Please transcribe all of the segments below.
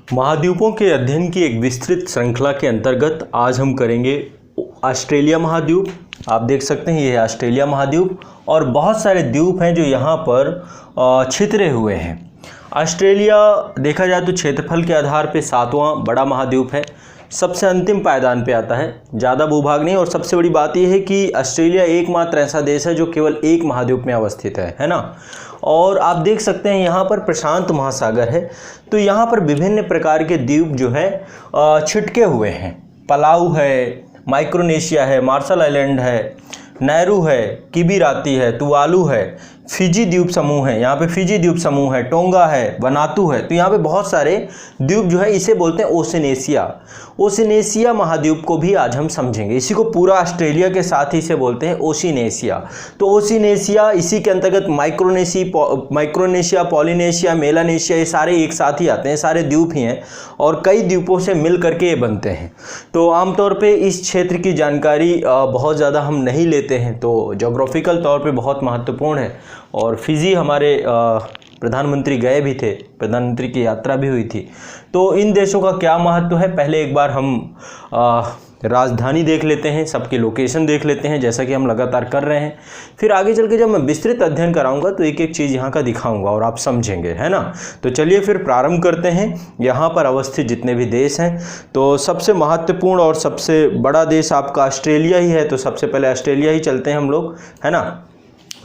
महाद्वीपों के अध्ययन की एक विस्तृत श्रृंखला के अंतर्गत आज हम करेंगे ऑस्ट्रेलिया महाद्वीप। आप देख सकते हैं ये है ऑस्ट्रेलिया महाद्वीप और बहुत सारे द्वीप हैं जो यहाँ पर छितरे हुए हैं। ऑस्ट्रेलिया देखा जाए तो क्षेत्रफल के आधार पे 7वां बड़ा महाद्वीप है, सबसे अंतिम पायदान पे आता है, ज़्यादा भूभाग नहीं। और सबसे बड़ी बात यह है कि ऑस्ट्रेलिया एकमात्र ऐसा देश है जो केवल एक महाद्वीप में अवस्थित है ना। और आप देख सकते हैं यहाँ पर प्रशांत महासागर है, तो यहाँ पर विभिन्न प्रकार के द्वीप जो है छिटके हुए हैं। पलाऊ है, माइक्रोनेशिया है, मार्शल आइलैंड है, नैरू है, किबिराती है, तुवालू है, फिजी द्वीप समूह है, यहाँ पे फिजी द्वीप समूह है, टोंगा है, वनातु है। तो यहाँ पे बहुत सारे द्वीप जो है इसे बोलते हैं ओशिनेशिया। ओशिनेशिया महाद्वीप को भी आज हम समझेंगे। इसी को पूरा ऑस्ट्रेलिया के साथ ही से बोलते हैं ओशिनेशिया। तो ओशिनेशिया इसी के अंतर्गत माइक्रोनेशिया, पॉलिनेशिया, मेलानेशिया, ये सारे एक साथ ही आते हैं, सारे द्वीप ही हैं और कई द्वीपों से मिल करके ये बनते हैं। तो आमतौर पे इस क्षेत्र की जानकारी बहुत ज़्यादा हम नहीं लेते हैं, तो जोग्राफिकल तौर पे बहुत महत्वपूर्ण है। और फिजी हमारे प्रधानमंत्री गए भी थे, प्रधानमंत्री की यात्रा भी हुई थी। तो इन देशों का क्या महत्व है, पहले एक बार हम राजधानी देख लेते हैं, सबकी लोकेशन देख लेते हैं, जैसा कि हम लगातार कर रहे हैं। फिर आगे चल के जब मैं विस्तृत अध्ययन कराऊंगा तो एक एक चीज़ यहाँ का दिखाऊंगा और आप समझेंगे, है ना। तो चलिए फिर प्रारंभ करते हैं। यहाँ पर अवस्थित जितने भी देश हैं, तो सबसे महत्वपूर्ण और सबसे बड़ा देश आपका ऑस्ट्रेलिया ही है। तो सबसे पहले ऑस्ट्रेलिया ही चलते हैं हम लोग, है ना।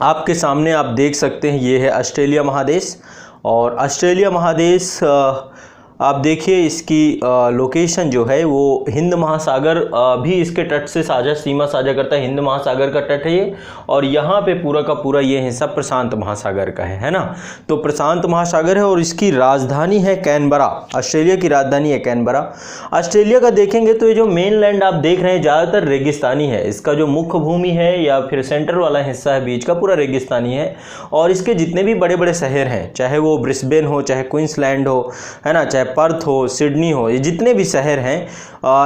आपके सामने आप देख सकते हैं ये है ऑस्ट्रेलिया महादेश। और ऑस्ट्रेलिया महादेश आप देखिए इसकी लोकेशन जो है वो हिंद महासागर भी इसके तट से सीमा साझा करता है। हिंद महासागर का तट है ये, और यहाँ पे पूरा का पूरा ये हिस्सा प्रशांत महासागर का है ना। तो प्रशांत महासागर है और इसकी राजधानी है कैनबरा। ऑस्ट्रेलिया की राजधानी है कैनबरा। ऑस्ट्रेलिया का देखेंगे तो ये जो मेन लैंड आप देख रहे हैं ज़्यादातर रेगिस्तानी है। इसका जो मुख्य भूमि है या फिर सेंटर वाला हिस्सा है बीच का, पूरा रेगिस्तानी है। और इसके जितने भी बड़े बड़े शहर हैं, चाहे वो ब्रिस्बेन हो, चाहे क्वींसलैंड हो, है ना, चाहे पर्थ हो, सिडनी हो, ये जितने भी शहर हैं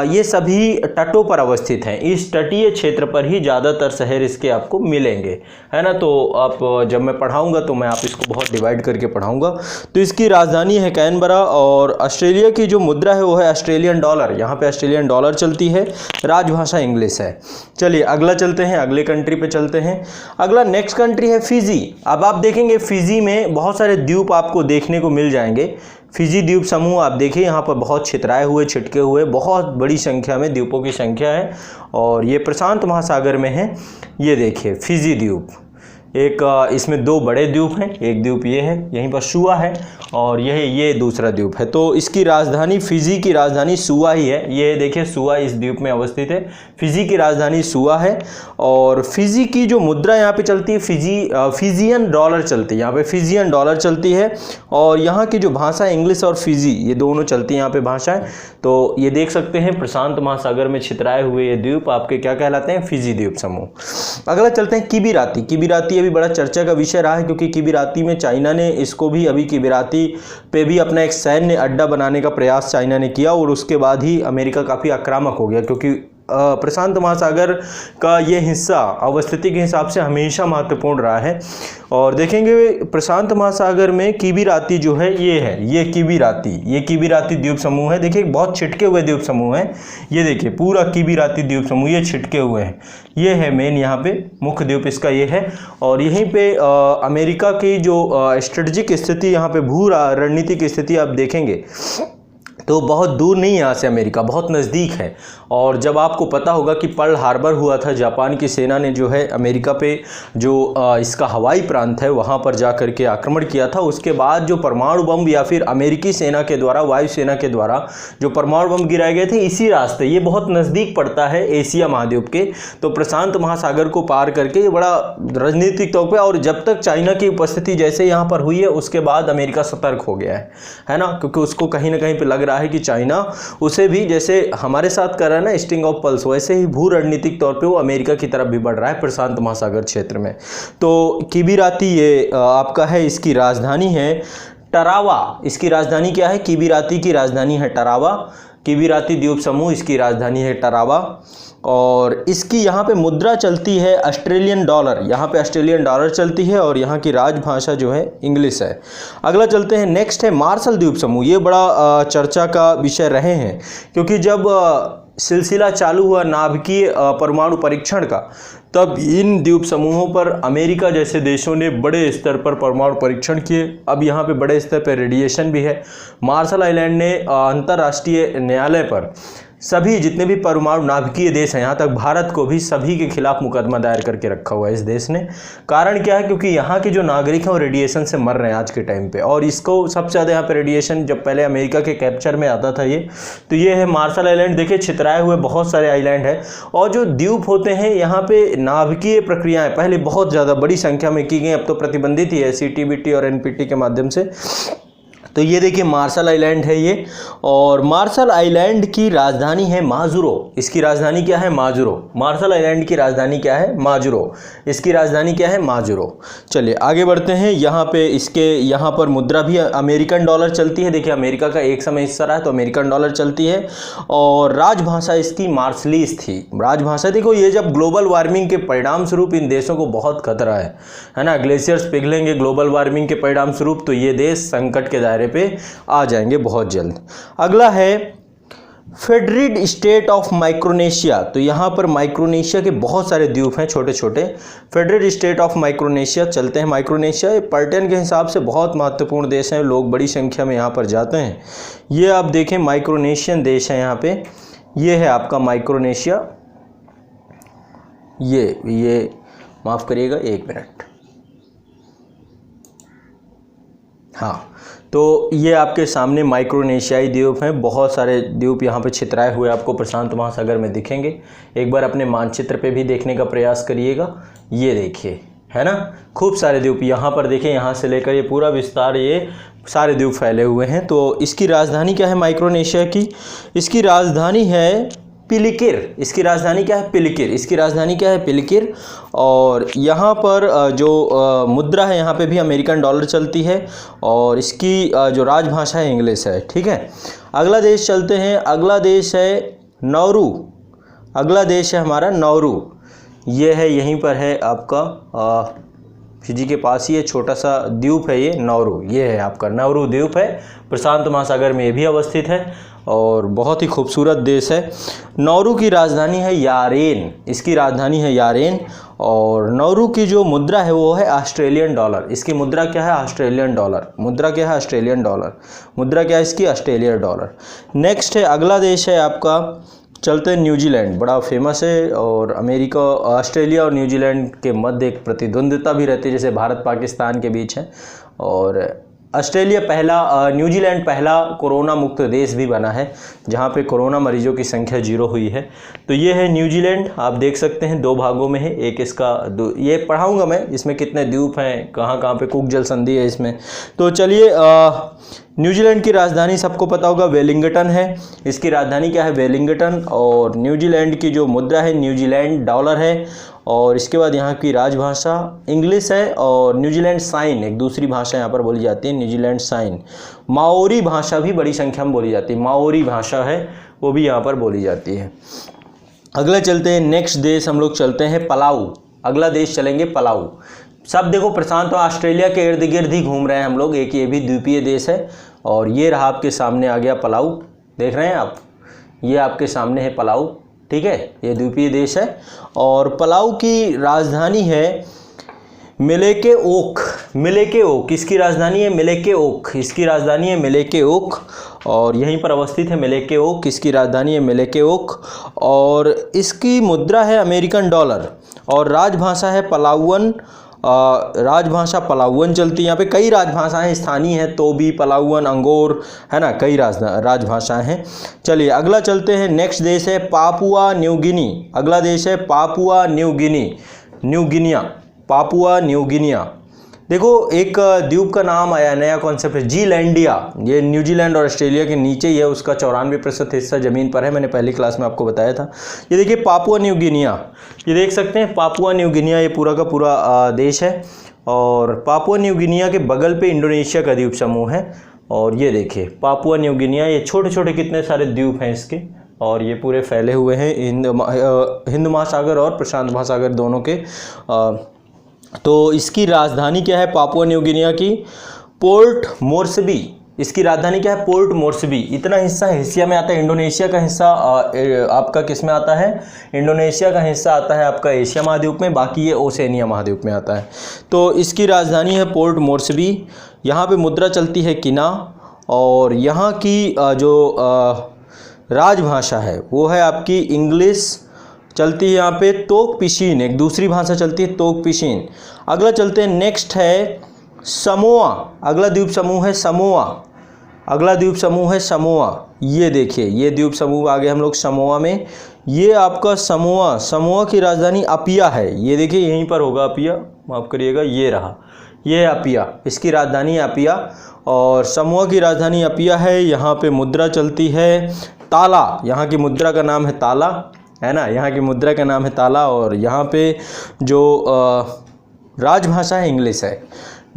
ये सभी तटों पर अवस्थित हैं। इस तटीय क्षेत्र पर ही ज़्यादातर शहर इसके आपको मिलेंगे, है ना। तो आप जब मैं पढ़ाऊंगा तो मैं आप इसको बहुत डिवाइड करके पढ़ाऊंगा। तो इसकी राजधानी है कैनबरा और ऑस्ट्रेलिया की जो मुद्रा है वो है ऑस्ट्रेलियन डॉलर। यहाँ पे ऑस्ट्रेलियन डॉलर चलती है, राजभाषा इंग्लिश है। चलिए अगला चलते हैं, अगले कंट्री पे चलते हैं। अगला नेक्स्ट कंट्री है फिजी। अब आप देखेंगे फिजी में बहुत सारे द्वीप आपको देखने को मिल जाएंगे। फिजी द्वीप समूह आप देखिए यहाँ पर बहुत छितराए हुए, छिटके हुए, बहुत बड़ी संख्या में द्वीपों की संख्या है और ये प्रशांत महासागर में है। ये देखिए फिजी द्वीप, एक इसमें दो बड़े द्वीप हैं, एक द्वीप ये है, यहीं पर सुआ है, और ये दूसरा द्वीप है। तो इसकी राजधानी, फिजी की राजधानी सुआ ही है। ये देखिए सुआ इस द्वीप में अवस्थित है, फिजी की राजधानी सुआ है। और फिजी की जो मुद्रा यहाँ पे चलती है फिजियन डॉलर चलती है, यहाँ पे फिजियन डॉलर चलती है। और यहाँ की जो भाषा इंग्लिश और फिजी, ये दोनों चलती हैं यहाँ पे भाषाएं। तो ये देख सकते हैं प्रशांत महासागर में छितराए हुए ये द्वीप आपके क्या कहलाते हैं, फिजी द्वीप समूह। अगला चलते हैं किबिराती। किबिराती भी बड़ा चर्चा का विषय रहा है, क्योंकि किबिराती में चाइना ने इसको भी, अभी किबिराती पे भी अपना एक सैन्य अड्डा बनाने का प्रयास चाइना ने किया और उसके बाद ही अमेरिका काफ़ी आक्रामक हो गया, क्योंकि प्रशांत महासागर का ये हिस्सा अवस्थिति के हिसाब से हमेशा महत्वपूर्ण रहा है। और देखेंगे प्रशांत महासागर में किबिराती जो है ये किबिराती द्वीप समूह है। देखिए बहुत छिटके हुए द्वीप समूह हैं। ये देखिए पूरा किबिराती द्वीप समूह ये छिटके हुए हैं। ये है मेन यहाँ पे मुख्य द्वीप इसका ये है। और यहीं पे अमेरिका की जो स्ट्रेटजिक स्थिति, यहाँ पे भू रणनीतिक स्थिति आप देखेंगे तो बहुत दूर नहीं है यहाँ से, अमेरिका बहुत नज़दीक है। और जब आपको पता होगा कि पर्ल हार्बर हुआ था, जापान की सेना ने जो है अमेरिका पे जो इसका हवाई प्रांत है वहाँ पर जा कर के आक्रमण किया था। उसके बाद जो परमाणु बम या फिर अमेरिकी सेना के द्वारा, वायुसेना के द्वारा जो परमाणु बम गिराए गए थे इसी रास्ते, ये बहुत नज़दीक पड़ता है एशिया महाद्वीप के। तो प्रशांत महासागर को पार करके ये बड़ा राजनीतिक तौर पर, और जब तक चाइना की उपस्थिति जैसे यहाँ पर हुई है उसके बाद अमेरिका सतर्क हो गया है ना, क्योंकि उसको कहीं ना कहीं पर लग रहा है कि चाइना उसे भी, जैसे हमारे साथ कर रहा है ना स्टिंग ऑफ पल्स, वैसे ही भू रणनीतिक तौर पे वो अमेरिका की तरफ भी बढ़ रहा है प्रशांत महासागर क्षेत्र में। तो किबिराती ये आपका है, इसकी राजधानी है टरावा। इसकी राजधानी क्या है, किबिराती की राजधानी है टरावा। किवीराती द्वीप समूह, इसकी राजधानी है टरावा। और इसकी यहाँ पे मुद्रा चलती है ऑस्ट्रेलियन डॉलर, यहाँ पे ऑस्ट्रेलियन डॉलर चलती है और यहाँ की राजभाषा जो है इंग्लिश है। अगला चलते हैं, नेक्स्ट है मार्शल द्वीप समूह। ये बड़ा चर्चा का विषय रहे हैं, क्योंकि जब सिलसिला चालू हुआ नाभिकीय परमाणु परीक्षण का, तब इन द्वीप समूहों पर अमेरिका जैसे देशों ने बड़े स्तर पर परमाणु परीक्षण किए। अब यहाँ पे बड़े स्तर पर रेडिएशन भी है। मार्शल आइलैंड ने अंतर्राष्ट्रीय न्यायालय पर सभी जितने भी परमाणु नाभिकीय देश हैं, यहाँ तक भारत को भी, सभी के खिलाफ मुकदमा दायर करके रखा हुआ है इस देश ने। कारण क्या है? क्योंकि यहाँ के जो नागरिक हैं वो रेडिएशन से मर रहे हैं आज के टाइम पे, और इसको सबसे ज़्यादा यहाँ पे रेडिएशन जब पहले अमेरिका के कैप्चर में आता था ये, तो ये है मार्शल आइलैंड। देखिए छितराए हुए बहुत सारे आइलैंड है, और जो द्वीप होते हैं यहाँ पे नाभिकीय प्रक्रियाएँ पहले बहुत ज़्यादा बड़ी संख्या में की गई, अब तो प्रतिबंधित ही है CTBT और NPT के माध्यम से। तो ये देखिए मार्शल आइलैंड है ये, और मार्शल आइलैंड की राजधानी है माजुरो। इसकी राजधानी क्या है? माजुरो। मार्शल आइलैंड की राजधानी क्या है? माजुरो। इसकी राजधानी क्या है? माजुरो। चलिए आगे बढ़ते हैं। यहाँ पे इसके यहाँ पर मुद्रा भी अमेरिकन डॉलर चलती है। देखिए अमेरिका का एक समय हिस्सा रहा है तो अमेरिकन डॉलर चलती है, और राजभाषा इसकी मार्शलीज थी। राजभाषा देखो, ये जब ग्लोबल वार्मिंग के परिणाम स्वरूप इन देशों को बहुत खतरा है ना, ग्लेशियर्स पिघलेंगे ग्लोबल वार्मिंग के परिणाम स्वरूप, तो ये देश संकट के दायरे पे आ जाएंगे बहुत जल्द। अगला है फेडरल स्टेट ऑफ माइक्रोनेशिया। तो यहाँ पर माइक्रोनेशिया के बहुत सारे द्वीप हैं छोटे छोटे। फेडरल स्टेट ऑफ माइक्रोनेशिया चलते हैं। माइक्रोनेशिया पर्यटन के हिसाब से बहुत महत्वपूर्ण देश हैं, लोग बड़ी संख्या में यहाँ पर जाते हैं। ये आप देखें माइक्रोनेशियन देश है यहाँ पे, ये है आपका माइक्रोनेशिया। ये माफ़ करिएगा 1 मिनट, हाँ, तो ये आपके सामने माइक्रोनेशियाई द्वीप हैं। बहुत सारे द्वीप यहाँ पे छितराए हुए आपको प्रशांत महासागर में दिखेंगे। एक बार अपने मानचित्र पे भी देखने का प्रयास करिएगा। ये देखिए, है ना, खूब सारे द्वीप यहाँ पर देखें, यहाँ से लेकर ये पूरा विस्तार, ये सारे द्वीप फैले हुए हैं। तो इसकी राजधानी क्या है माइक्रोनेशिया की? इसकी राजधानी है पिलिकिर। इसकी राजधानी क्या है? पिलिकिर। इसकी राजधानी क्या है? पिलिकिर। और यहाँ पर जो मुद्रा है यहाँ पे भी अमेरिकन डॉलर चलती है, और इसकी जो राजभाषा है इंग्लिश है। ठीक है, अगला देश चलते हैं। अगला देश है नौरू। अगला देश है हमारा नौरू। ये है, यहीं पर है आपका फिजी के पास ही, ये छोटा सा द्वीप है ये नौरू। ये है आपका नौरू द्वीप है, प्रशांत महासागर में ये भी अवस्थित है, और बहुत ही खूबसूरत देश है। नौरू की राजधानी है यारेन। इसकी राजधानी है यारेन, और नौरू की जो मुद्रा है वो है ऑस्ट्रेलियन डॉलर। इसकी मुद्रा क्या है? Australian dollar. मुद्रा क्या है? Australian dollar. मुद्रा क्या है इसकी? Australian dollar. नेक्स्ट है, अगला देश है आपका, चलते हैं न्यूजीलैंड। बड़ा फेमस है, और अमेरिका, ऑस्ट्रेलिया और न्यूजीलैंड के मध्य एक प्रतिद्वंद्विता भी रहती है, जैसे भारत पाकिस्तान के बीच है। और ऑस्ट्रेलिया न्यूजीलैंड पहला कोरोना मुक्त देश भी बना है, जहाँ पे कोरोना मरीजों की संख्या 0 हुई है। तो ये है न्यूजीलैंड, आप देख सकते हैं 2 भागों में है। एक इसका ये पढ़ाऊँगा मैं, इसमें कितने द्वीप हैं, कहाँ कहाँ पे कुक जल संधि है इसमें। तो चलिए, न्यूजीलैंड की राजधानी सबको पता होगा वेलिंगटन है। इसकी राजधानी क्या है? वेलिंगटन। और न्यूजीलैंड की जो मुद्रा है न्यूजीलैंड डॉलर है, और इसके बाद यहाँ की राजभाषा इंग्लिश है, और न्यूजीलैंड साइन एक दूसरी भाषा यहाँ पर बोली जाती है, न्यूजीलैंड साइन। माओरी भाषा भी बड़ी संख्या में बोली जाती है, माओरी भाषा है वो भी यहाँ पर बोली जाती है। अगला चलते हैं, नेक्स्ट देश हम लोग चलते हैं पलाऊ। अगला देश चलेंगे पलाऊ। सब देखो प्रशांत और ऑस्ट्रेलिया के इर्द गिर्द ही घूम रहे हैं हम लोग। एक ये भी द्वीपीय देश है, और ये रहा आपके सामने आ गया पलाऊ, देख रहे हैं आप, ये आपके सामने है पलाऊ। ठीक है, ये द्वीपीय देश है, और पलाऊ की राजधानी है मिलेके ओक। मिलेके ओक इसकी राजधानी है, मिलेके ओक इसकी राजधानी है, मिलेके ओक, और यहीं पर अवस्थित है मिलेके ओक। इसकी राजधानी है मिलेके ओक, और इसकी मुद्रा है अमेरिकन डॉलर, और राजभाषा है पलाउन। राजभाषा पलाउन चलती है। यहाँ पे कई राजभाषाएं स्थानीय हैं, तो भी पलाउन, अंगोर, है ना, कई राजभाषाएं हैं। चलिए अगला चलते हैं। नेक्स्ट देश है पापुआ न्यू गिनी। अगला देश है Papua New Guinea, new Guinea, Papua new Guinea. देखो एक द्वीप का नाम आया, नया कॉन्सेप्ट है जीलैंडिया। ये न्यूजीलैंड और ऑस्ट्रेलिया के नीचे ही है, उसका 94% हिस्सा ज़मीन पर है, मैंने पहली क्लास में आपको बताया था। ये देखिए पापुआ न्यू गिनिया, ये देख सकते हैं पापुआ न्यू गिनिया, ये पूरा का पूरा देश है। और पापुआ न्यू गिनिया के बगल पे इंडोनेशिया का द्वीप समूह है, और ये देखिए पापुआ न्यू गिनिया, ये छोटे छोटे कितने सारे द्वीप हैं इसके, और ये पूरे फैले हुए हैं हिंद महासागर और प्रशांत महासागर दोनों के। तो इसकी राजधानी क्या है पापुआ न्यू गिनिया की? पोर्ट मोर्सबी। इसकी राजधानी क्या है? पोर्ट मोर्सबी। इतना हिस्सा एशिया में आता है। इंडोनेशिया का हिस्सा आपका किस में आता है? इंडोनेशिया का हिस्सा आता है आपका एशिया महाद्वीप में, बाकी ये ओशेनिया महाद्वीप में आता है। तो इसकी राजधानी है पोर्ट मोर्सबी। यहाँ पे मुद्रा चलती है किना, और यहाँ की जो राजभाषा है वो है आपकी इंग्लिश चलती है यहाँ पे, तोक पिशीन एक दूसरी भाषा चलती है, तोक पिशीन। अगला चलते हैं, नेक्स्ट है समोआ। अगला द्वीप समूह है समोआ। अगला द्वीप समूह है समोआ। ये देखिए ये द्वीप समूह आ गए हम लोग समोआ में। ये आपका समोआ, समोआ की राजधानी अपिया है। ये देखिए यहीं पर होगा अपिया, माफ़ करिएगा, ये रहा, ये है अपिया, इसकी राजधानी है अपिया। और समोआ की राजधानी अपिया है। यहाँ पे मुद्रा चलती है ताला, यहाँ की मुद्रा का नाम है ताला, है ना, यहाँ की मुद्रा का नाम है ताला। और यहाँ पे जो राजभाषा है इंग्लिश है।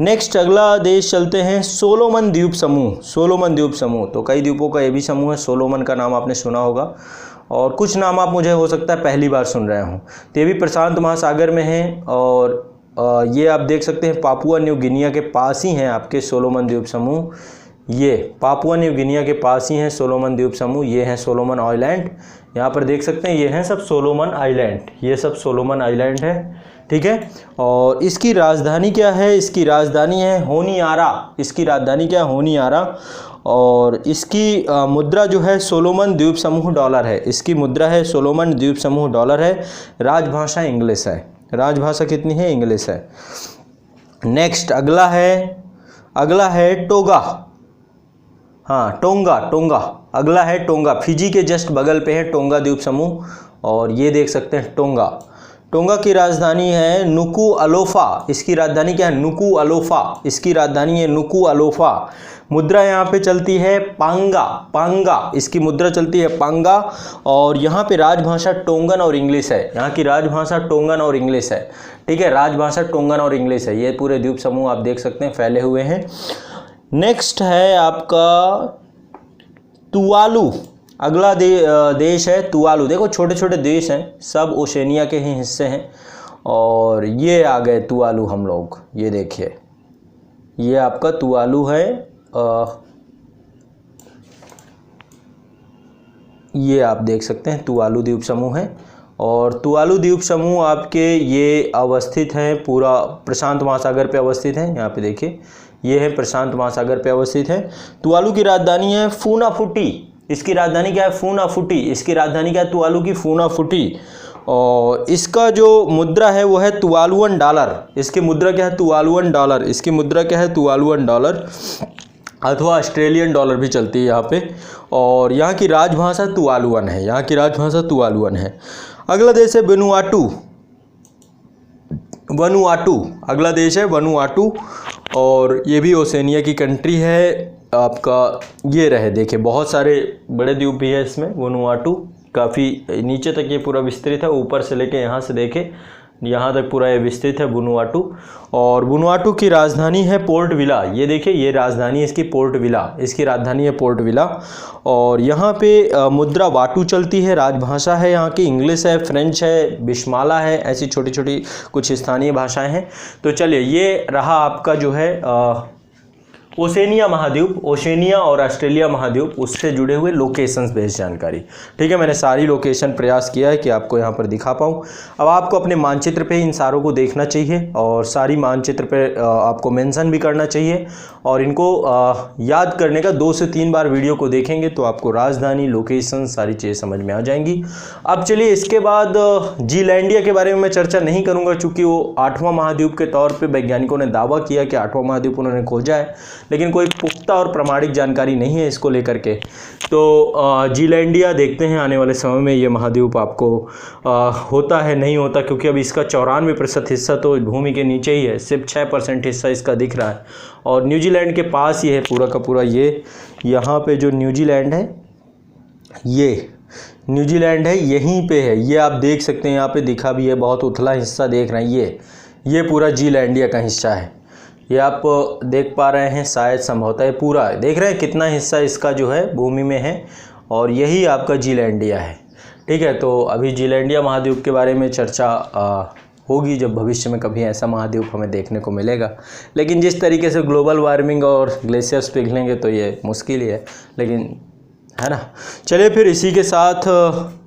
नेक्स्ट अगला देश चलते हैं सोलोमन द्वीप समूह। सोलोमन द्वीप समूह, तो कई द्वीपों का ये भी समूह है। सोलोमन का नाम आपने सुना होगा, और कुछ नाम आप मुझे हो सकता है पहली बार सुन रहे हों। तो ये भी प्रशांत महासागर में है, और ये आप देख सकते हैं पापुआ न्यू गिनिया के पास ही हैं आपके सोलोमन द्वीप समूह। ये पापुआ न्यू गिनिया के पास ही हैं सोलोमन द्वीप समूह। ये हैं सोलोमन आइलैंड, यहाँ पर देख सकते हैं, ये हैं सब सोलोमन आइलैंड, ये सब सोलोमन आइलैंड है, ठीक है। और इसकी राजधानी क्या है? इसकी राजधानी है होनियारा। इसकी राजधानी क्या है? होनियारा। और इसकी मुद्रा जो है सोलोमन द्वीप समूह डॉलर है। इसकी मुद्रा है सोलोमन द्वीप समूह डॉलर है। राजभाषा इंग्लिश है। राजभाषा कितनी है? इंग्लिश है। नेक्स्ट अगला है टोगा। हाँ, टोंगा, टोंगा अगला है टोंगा। फिजी के जस्ट बगल पे है टोंगा द्वीप समूह, और ये देख सकते हैं टोंगा। टोंगा की राजधानी है नुकू अलोफा। इसकी राजधानी क्या है? नुकू अलोफा। इसकी राजधानी है नुकू अलोफा। मुद्रा यहाँ पे चलती है पांगा। पांगा, इसकी मुद्रा चलती है पांगा। और यहाँ पे राजभाषा टोंगन और इंग्लिश है। यहाँ की राजभाषा टोंगन और इंग्लिश है, ठीक है, राजभाषा टोंगन और इंग्लिश है। ये पूरे द्वीप समूह आप देख सकते हैं फैले हुए हैं। नेक्स्ट है आपका तुवालू। अगला देश है तुवालू। देखो छोटे छोटे देश हैं, सब ओशेनिया के ही हिस्से हैं, और ये आ गए तुवालू हम लोग। ये देखिए ये आपका तुवालू है। ये आप देख सकते हैं तुवालू द्वीप समूह है। और तुवालू द्वीप समूह आपके ये अवस्थित हैं पूरा प्रशांत महासागर पे अवस्थित हैं। यहाँ पे देखिए ये है प्रशांत महासागर पे अवस्थित है। तुवालू की राजधानी है फूनाफुटी। इसकी राजधानी क्या है? फूनाफुटी। इसकी राजधानी क्या है? तुवालू की फूनाफुटी। और इसका जो मुद्रा है वो है तुवालुअन डॉलर। इसकी मुद्रा क्या है? तुवालुअन डॉलर। इसकी मुद्रा क्या है? तुवालुअन डॉलर, अथवा ऑस्ट्रेलियन डॉलर भी चलती है यहाँ पे। और यहाँ की राजभाषा तुवालुअन है। यहाँ की राजभाषा तुवालुअन है। अगला देश है वनुआटू। वनुआटू अगला देश है वनुआटू, और ये भी ओशेनिया की कंट्री है आपका। ये रहे देखिए बहुत सारे बड़े द्वीप भी है इसमें। वनुआटू काफ़ी नीचे तक ये पूरा विस्तृत है, ऊपर से लेके यहाँ से देखें यहाँ तक पूरा ये विस्तृत है वनुआटू। और वनुआटू की राजधानी है पोर्ट विला। ये देखिए ये राजधानी है इसकी पोर्ट विला। इसकी राजधानी है पोर्ट विला। और यहाँ पे मुद्रा वाटू चलती है। राजभाषा है यहाँ की इंग्लिश है, फ्रेंच है, बिस्माला है, ऐसी छोटी छोटी कुछ स्थानीय भाषाएं हैं। तो चलिए ये रहा आपका जो है ओशेनिया महाद्वीप, ओशेनिया और ऑस्ट्रेलिया महाद्वीप, उससे जुड़े हुए लोकेशंस बेस्ड जानकारी। ठीक है, मैंने सारी लोकेशन प्रयास किया है कि आपको यहाँ पर दिखा पाऊँ। अब आपको अपने मानचित्र पे इन सारों को देखना चाहिए, और सारी मानचित्र पे आपको मेंशन भी करना चाहिए, और इनको याद करने का 2 से 3 बार वीडियो को देखेंगे तो आपको राजधानी, लोकेशन, सारी चीज़ें समझ में आ जाएंगी। अब चलिए इसके बाद जीलैंडिया के बारे में मैं चर्चा नहीं करूँगा, चूँकि वो 8वां महाद्वीप के तौर पर वैज्ञानिकों ने दावा किया कि 8वां महाद्वीप उन्होंने खोजा है, लेकिन कोई पुख्ता और प्रमाणिक जानकारी नहीं है इसको लेकर के। तो जीलैंडिया देखते हैं आने वाले समय में ये महाद्वीप आपको होता है नहीं होता, क्योंकि अब इसका 94% हिस्सा तो भूमि के नीचे ही है, सिर्फ 6% हिस्सा इसका दिख रहा है। और न्यूजीलैंड के पास ये है पूरा का पूरा। ये यहाँ पे जो न्यूजीलैंड है, ये न्यूजीलैंड है, यहीं पे है। ये आप देख सकते हैं यहाँ पे दिखा भी है, बहुत उथला हिस्सा देख रहे हैं। ये पूरा जीलैंडिया का हिस्सा है। ये आप देख पा रहे हैं, शायद संभवतः ये पूरा है, देख रहे हैं कितना हिस्सा इसका जो है भूमि में है, और यही आपका जीलैंडिया है। ठीक है, तो अभी जीलैंडिया महाद्वीप के बारे में चर्चा होगी जब भविष्य में कभी ऐसा महाद्वीप हमें देखने को मिलेगा। लेकिन जिस तरीके से ग्लोबल वार्मिंग और ग्लेशियर्स पिघलेंगे तो ये मुश्किल ही है, लेकिन है ना। चलिए फिर इसी के साथ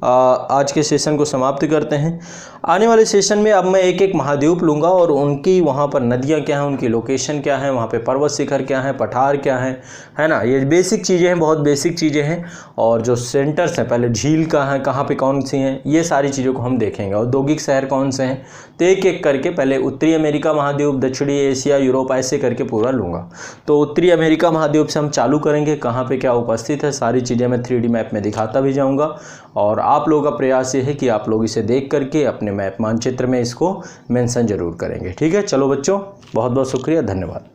आज के सेशन को समाप्त करते हैं। आने वाले सेशन में अब मैं एक एक महाद्वीप लूँगा और उनकी वहाँ पर नदियाँ क्या हैं, उनकी लोकेशन क्या है, वहाँ पे पर्वत शिखर क्या है, पठार क्या है ना। ये बेसिक चीज़ें हैं, बहुत बेसिक चीज़ें हैं। और जो सेंटर्स हैं, पहले झील कहाँ है, कहाँ पे कौन सी हैं, ये सारी चीज़ों को हम देखेंगे। औद्योगिक शहर कौन से हैं, तो एक एक करके पहले उत्तरी अमेरिका महाद्वीप, दक्षिणी एशिया, यूरोप, ऐसे करके पूरा लूँगा। तो उत्तरी अमेरिका महाद्वीप से हम चालू करेंगे, कहाँ पर क्या उपस्थित है, सारी चीज़ें मैं 3D मैप में दिखाता भी जाऊँगा। और आप लोगों का प्रयास ये है कि आप लोग इसे देख करके अपने मैप मानचित्र में इसको मेंशन जरूर करेंगे। ठीक है, चलो बच्चों, बहुत बहुत शुक्रिया, धन्यवाद।